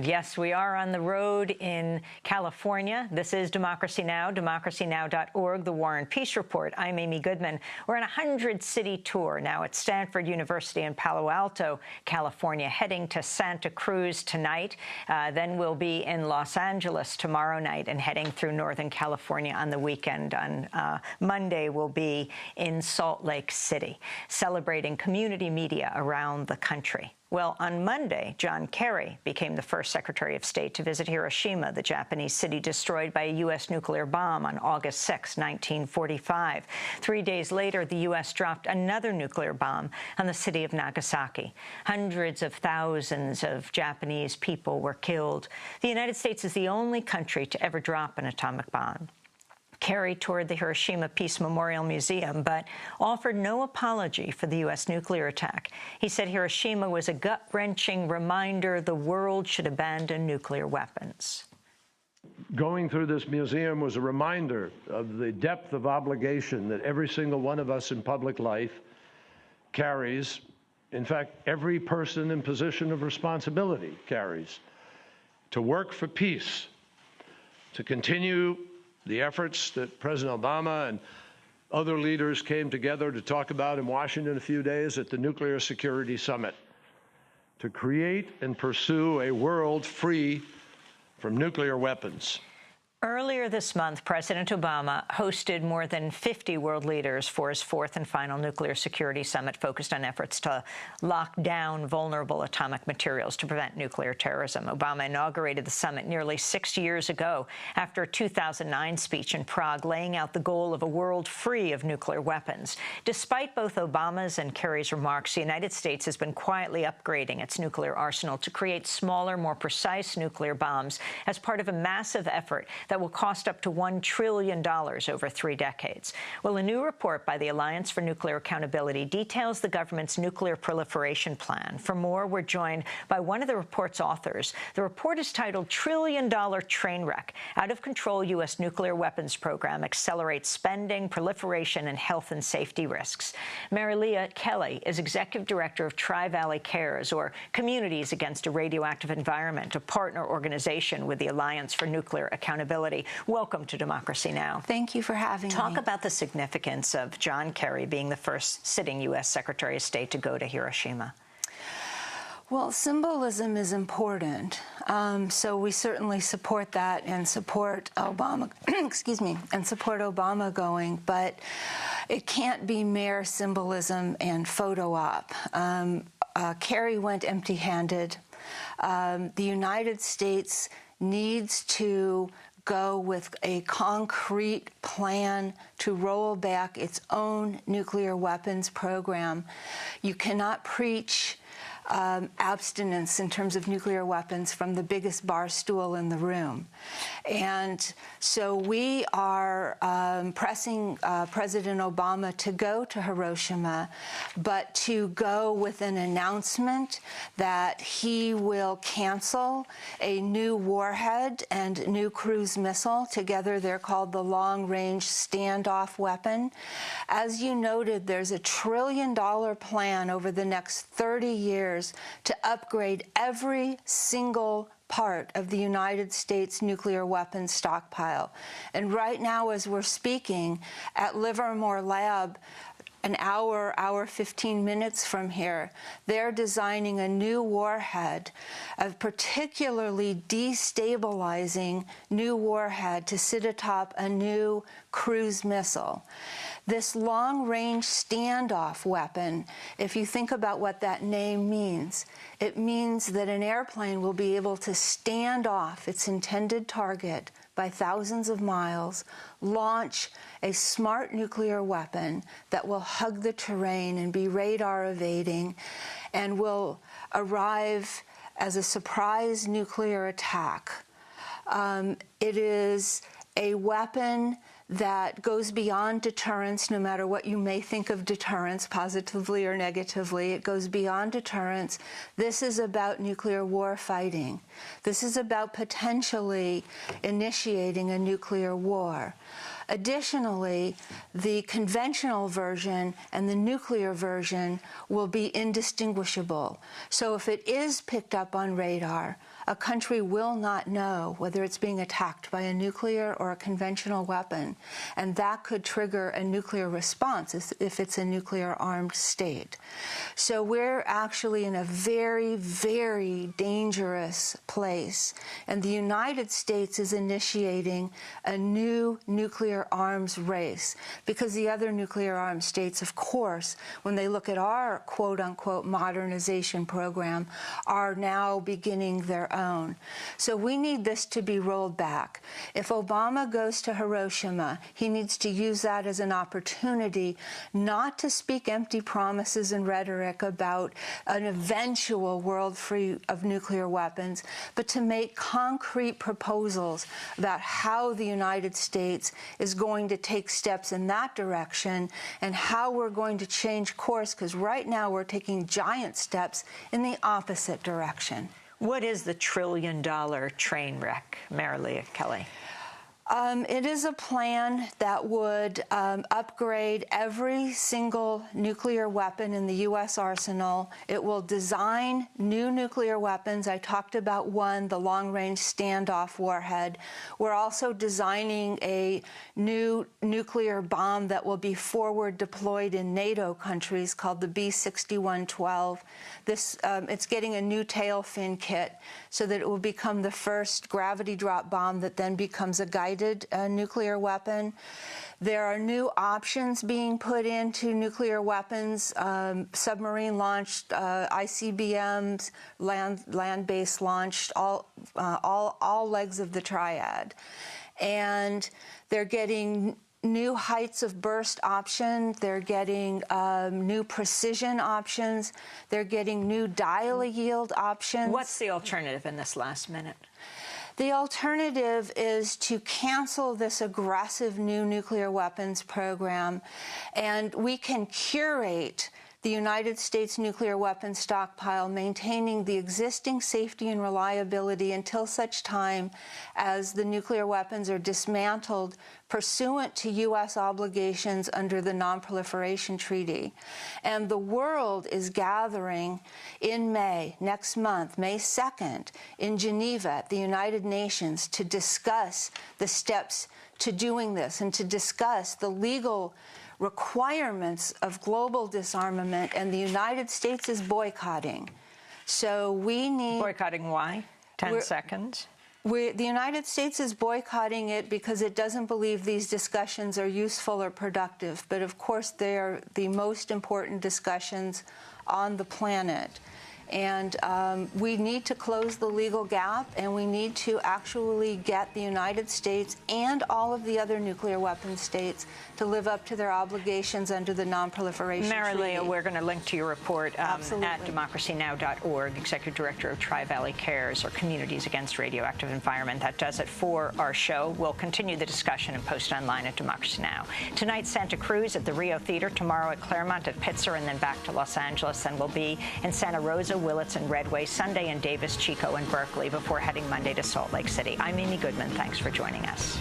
Yes, we are on the road in California. This is Democracy Now!, democracynow.org, the War and Peace Report. I'm Amy Goodman. We're on a 100-city tour now at Stanford University in Palo Alto, California, heading to Santa Cruz tonight. Then we'll be in Los Angeles tomorrow night and heading through Northern California on the weekend. On Monday, we'll be in Salt Lake City, celebrating community media around the country. Well, on Monday, John Kerry became the first Secretary of State to visit Hiroshima, the Japanese city destroyed by a U.S. nuclear bomb on August 6, 1945. 3 days later, the U.S. dropped another nuclear bomb on the city of Nagasaki. Hundreds of thousands of Japanese people were killed. The United States is the only country to ever drop an atomic bomb. Kerry toured the Hiroshima Peace Memorial Museum, but offered no apology for the U.S. nuclear attack. He said Hiroshima was a gut-wrenching reminder the world should abandon nuclear weapons. Going through this museum was a reminder of the depth of obligation that every single one of us in public life carries. In fact, every person in position of responsibility carries, to work for peace, to continue the efforts that President Obama and other leaders came together to talk about in Washington a few days at the Nuclear Security Summit, to create and pursue a world free from nuclear weapons. Earlier this month, President Obama hosted more than 50 world leaders for his fourth and final nuclear security summit focused on efforts to lock down vulnerable atomic materials to prevent nuclear terrorism. Obama inaugurated the summit nearly 6 years ago after a 2009 speech in Prague laying out the goal of a world free of nuclear weapons. Despite both Obama's and Kerry's remarks, the United States has been quietly upgrading its nuclear arsenal to create smaller, more precise nuclear bombs as part of a massive effort that will cost up to $1 trillion over 3 decades. Well, a new report by the Alliance for Nuclear Accountability details the government's nuclear proliferation plan. For more, we're joined by one of the report's authors. The report is titled Trillion-Dollar Train Wreck: Out-of-Control U.S. Nuclear Weapons Program Accelerates Spending, Proliferation, and Health and Safety Risks. Marilia Kelly is Executive Director of Tri-Valley Cares, or Communities Against a Radioactive Environment, a partner organization with the Alliance for Nuclear Accountability. Welcome to Democracy Now! Thank you for having me. Talk about the significance of John Kerry being the first sitting U.S. Secretary of State to go to Hiroshima. Well, symbolism is important, so we certainly support that and support Obama. Excuse me, and support Obama going, but it can't be mere symbolism and photo op. Kerry went empty-handed. The United States needs to go with a concrete plan to roll back its own nuclear weapons program. You cannot preach abstinence in terms of nuclear weapons from the biggest bar stool in the room. And so we are pressing President Obama to go to Hiroshima, but to go with an announcement that he will cancel a new warhead and new cruise missile. Together they're called the long-range standoff weapon. As you noted, there's a $1 trillion plan over the next 30 years to upgrade every single part of the United States nuclear weapons stockpile. And right now, as we're speaking, at Livermore Lab, an hour 15 minutes from here, they're designing a new warhead, a particularly destabilizing new warhead to sit atop a new cruise missile. This long-range standoff weapon, if you think about what that name means, it means that an airplane will be able to stand off its intended target by thousands of miles, launch a smart nuclear weapon that will hug the terrain and be radar evading, and will arrive as a surprise nuclear attack. It is a weapon that goes beyond deterrence, no matter what you may think of deterrence, positively or negatively. It goes beyond deterrence. This is about nuclear war fighting. This is about potentially initiating a nuclear war. Additionally, the conventional version and the nuclear version will be indistinguishable. So if it is picked up on radar, a country will not know whether it's being attacked by a nuclear or a conventional weapon, and that could trigger a nuclear response if it's a nuclear-armed state. So we're actually in a very, very dangerous place, and the United States is initiating a new nuclear arms race because the other nuclear armed states, of course, when they look at our quote-unquote modernization program, are now beginning their own. So we need this to be rolled back. If Obama goes to Hiroshima, he needs to use that as an opportunity not to speak empty promises and rhetoric about an eventual world free of nuclear weapons, but to make concrete proposals about how the United States is going to take steps in that direction and how we're going to change course, because right now we're taking giant steps in the opposite direction. What is the trillion-dollar train wreck, Marilia Kelly? It is a plan that would upgrade every single nuclear weapon in the U.S. arsenal. It will design new nuclear weapons. I talked about one, the long-range standoff warhead. We're also designing a new nuclear bomb that will be forward deployed in NATO countries called the B-6112. It's getting a new tail fin kit so that it will become the first gravity drop bomb that then becomes a guided nuclear weapon. There are new options being put into nuclear weapons, submarine-launched, ICBMs, land-based launched, all legs of the triad. And they're getting new heights of burst option. They're getting new precision options. They're getting new dial-a-yield options. What's the alternative in this last minute? The alternative is to cancel this aggressive new nuclear weapons program, and we can curate the United States nuclear weapons stockpile, maintaining the existing safety and reliability until such time as the nuclear weapons are dismantled pursuant to U.S. obligations under the Non-Proliferation Treaty. And the world is gathering in May, next month, May 2nd, in Geneva at the United Nations to discuss the steps to doing this and to discuss the legal requirements of global disarmament, and the United States is boycotting. So we need... Boycotting why? 10 seconds? The United States is boycotting it because it doesn't believe these discussions are useful or productive. But of course, they are the most important discussions on the planet. And we need to close the legal gap, and we need to actually get the United States and all of the other nuclear weapon states to live up to their obligations under the Non-Proliferation Treaty. Marilia, we're going to link to your report at democracynow.org, Executive Director of Tri-Valley Cares, or Communities Against Radioactive Environment. That does it for our show. We'll continue the discussion and post online at Democracy Now! Tonight, Santa Cruz at the Rio Theater, tomorrow at Claremont, at Pitzer, and then back to Los Angeles. Then we'll be in Santa Rosa, Willits, and Redway, Sunday in Davis, Chico, and Berkeley, before heading Monday to Salt Lake City. I'm Amy Goodman. Thanks for joining us.